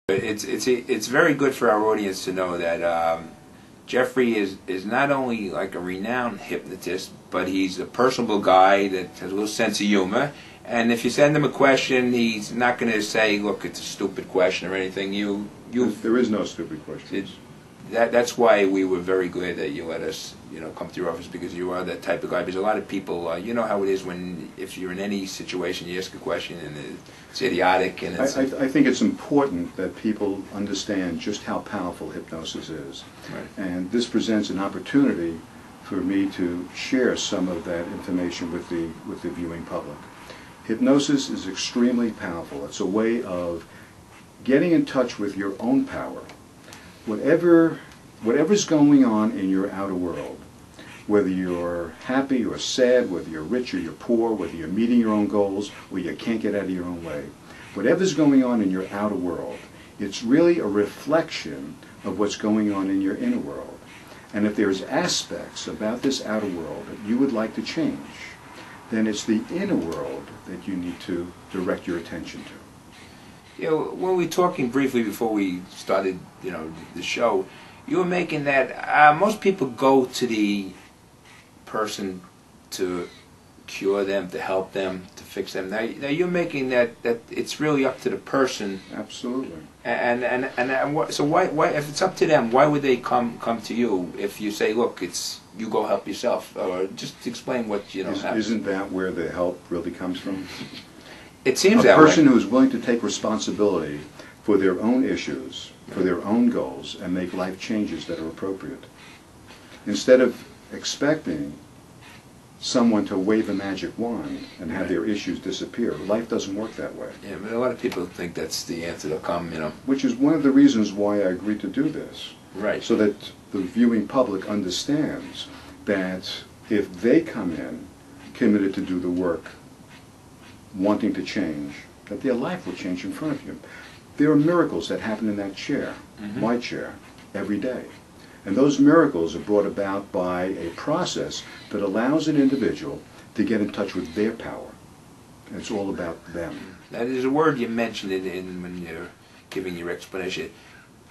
It's very good for our audience to know that Jeffrey is not only like a renowned hypnotist, but he's a personable guy that has a little sense of humor. And if you send him a question, he's not going to say, "Look, it's a stupid question" or anything. There is no stupid questions. That's why we were very glad that you let us, come to your office, because you are that type of guy. Because a lot of people, you know how it is when, if you're in any situation, you ask a question and it's idiotic. And I think it's important that people understand just how powerful hypnosis is. Right. And this presents an opportunity for me to share some of that information with the viewing public. Hypnosis is extremely powerful. It's a way of getting in touch with your own power. Whatever's going on in your outer world, whether you're happy or sad, whether you're rich or you're poor, whether you're meeting your own goals or you can't get out of your own way, whatever's going on in your outer world, it's really a reflection of what's going on in your inner world. And if there's aspects about this outer world that you would like to change, then it's the inner world that you need to direct your attention to. When we were talking briefly before we started, the show, you were making that most people go to the person to cure them, to help them, to fix them. Now you're making that it's really up to the person. Absolutely. So why if it's up to them, why would they come to you if you say, "Look, you go help yourself"? Or just explain what Isn't that where the help really comes from? It seems that way. A person who is willing to take responsibility for their own issues, for their own goals, and make life changes that are appropriate. Instead of expecting someone to wave a magic wand and have their issues disappear, life doesn't work that way. Yeah, but a lot of people think that's the answer to come, Which is one of the reasons why I agreed to do this. Right. So that the viewing public understands that if they come in committed to do the work, wanting to change, that their life will change in front of you. There are miracles that happen in that chair, my chair, every day. And those miracles are brought about by a process that allows an individual to get in touch with their power. And it's all about them. That is a word you mentioned when you're giving your explanation.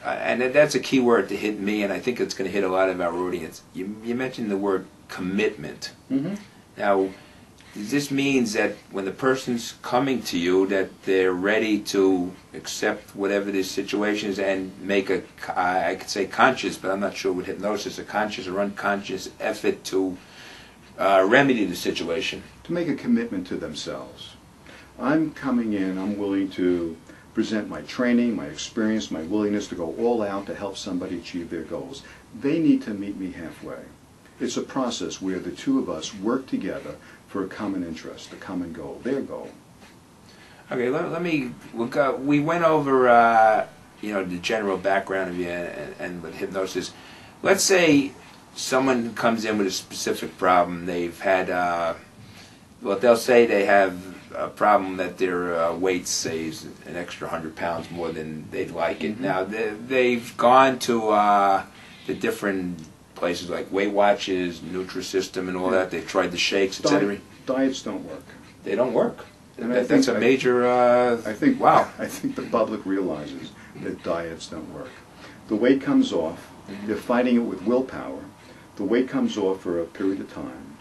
And that's a key word to hit me, and I think it's going to hit a lot of our audience. You mentioned the word commitment. Now, this means that when the person's coming to you, that they're ready to accept whatever the situation is and make I could say conscious, but I'm not sure with hypnosis, a conscious or unconscious effort to remedy the situation. To make a commitment to themselves. I'm coming in, I'm willing to present my training, my experience, my willingness to go all out to help somebody achieve their goals. They need to meet me halfway. It's a process where the two of us work together for a common interest, a common goal, their goal. Okay, we went over, the general background of you and with hypnosis. Let's say someone comes in with a specific problem. They've had, they'll say they have a problem that their weight, say, is an extra 100 pounds more than they'd like it. Now, they've gone to the different places like Weight Watchers, Nutrisystem, and all that. They've tried the shakes, etc. Diets don't work. They don't work. And that's a major. I think the public realizes that diets don't work. The weight comes off. They're fighting it with willpower. The weight comes off for a period of time,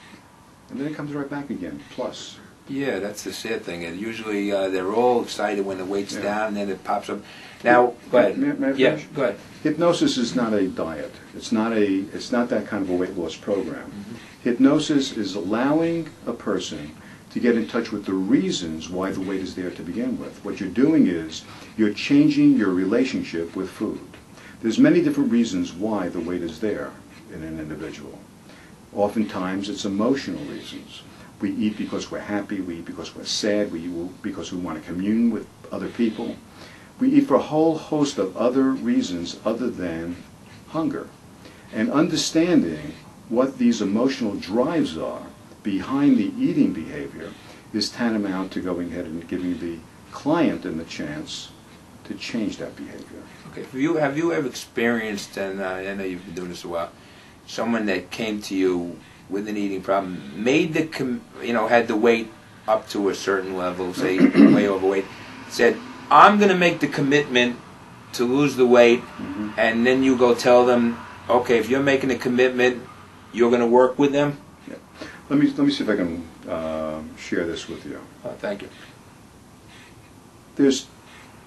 and then it comes right back again. Plus. Yeah, that's the sad thing. And usually they're all excited when the weight's down, and then it pops up. Now, go ahead. Go ahead. Hypnosis is not a diet. It's not that kind of a weight loss program. Hypnosis is allowing a person to get in touch with the reasons why the weight is there to begin with. What you're doing is you're changing your relationship with food. There's many different reasons why the weight is there in an individual. Oftentimes it's emotional reasons. We eat because we're happy, we eat because we're sad, we eat because we want to commune with other people. We eat for a whole host of other reasons other than hunger. And understanding what these emotional drives are behind the eating behavior is tantamount to going ahead and giving the client the chance to change that behavior. Okay. Have you ever experienced, and I know you've been doing this a while, someone that came to you with an eating problem, had the weight up to a certain level, say way overweight, said, "I'm going to make the commitment to lose the weight, and then you go tell them, okay, if you're making a commitment, you're going to work with them? Yeah. Let me see if I can share this with you. Thank you.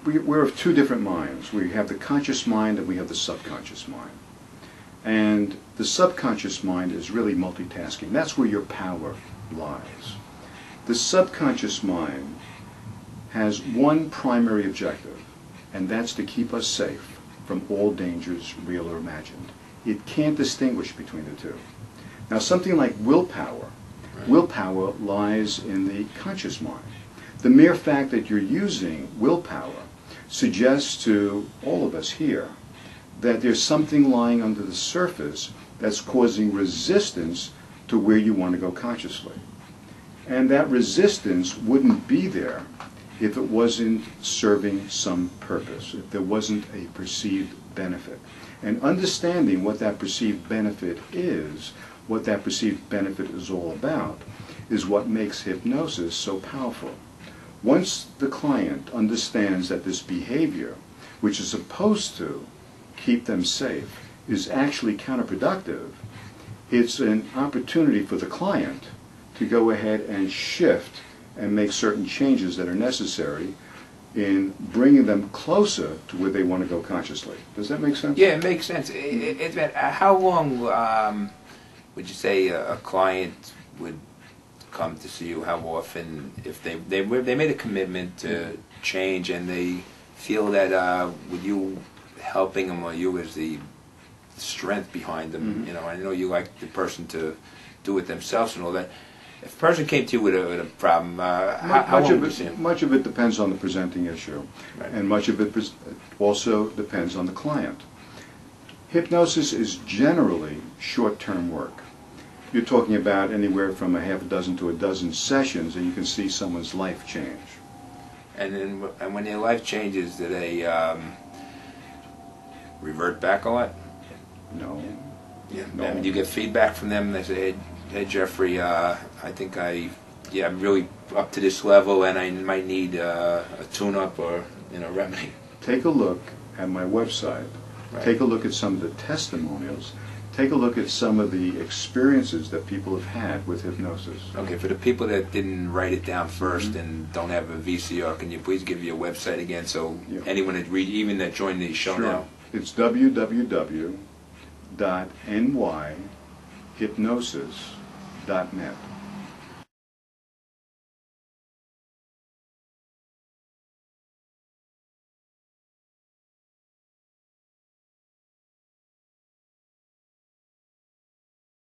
We're of two different minds. We have the conscious mind and we have the subconscious mind. And the subconscious mind is really multitasking. That's where your power lies. The subconscious mind has one primary objective, and that's to keep us safe from all dangers, real or imagined. It can't distinguish between the two. Now, something like willpower lies in the conscious mind. The mere fact that you're using willpower suggests to all of us here that there's something lying under the surface that's causing resistance to where you want to go consciously. And that resistance wouldn't be there if it wasn't serving some purpose, if there wasn't a perceived benefit. And understanding what that perceived benefit is, what that perceived benefit is all about, is what makes hypnosis so powerful. Once the client understands that this behavior, which is supposed to keep them safe, is actually counterproductive, it's an opportunity for the client to go ahead and shift and make certain changes that are necessary in bringing them closer to where they want to go consciously. Does that make sense? Yeah, it makes sense. How long would you say a client would come to see you? How often, if they made a commitment to change and they feel that with you helping them, or you as the strength behind them, you know, I know you like the person to do it themselves and all that. If a person came to you with a problem, how long would you see them? Much of it depends on the presenting issue, right. And much of it also depends on the client. Hypnosis is generally short-term work. You're talking about anywhere from a half a dozen to a dozen sessions, and you can see someone's life change. And when their life changes, do they revert back a lot? No. Yeah. No. I mean, do you get feedback from them? They say, hey Jeffrey, I think I'm really up to this level, and I might need a tune-up or remedy. Take a look at my website. Right. Take a look at some of the testimonials. Take a look at some of the experiences that people have had with hypnosis. Okay, for the people that didn't write it down first and don't have a VCR, can you please give your website again so anyone that even that joined the show now? It's www.nyhypnosis.net.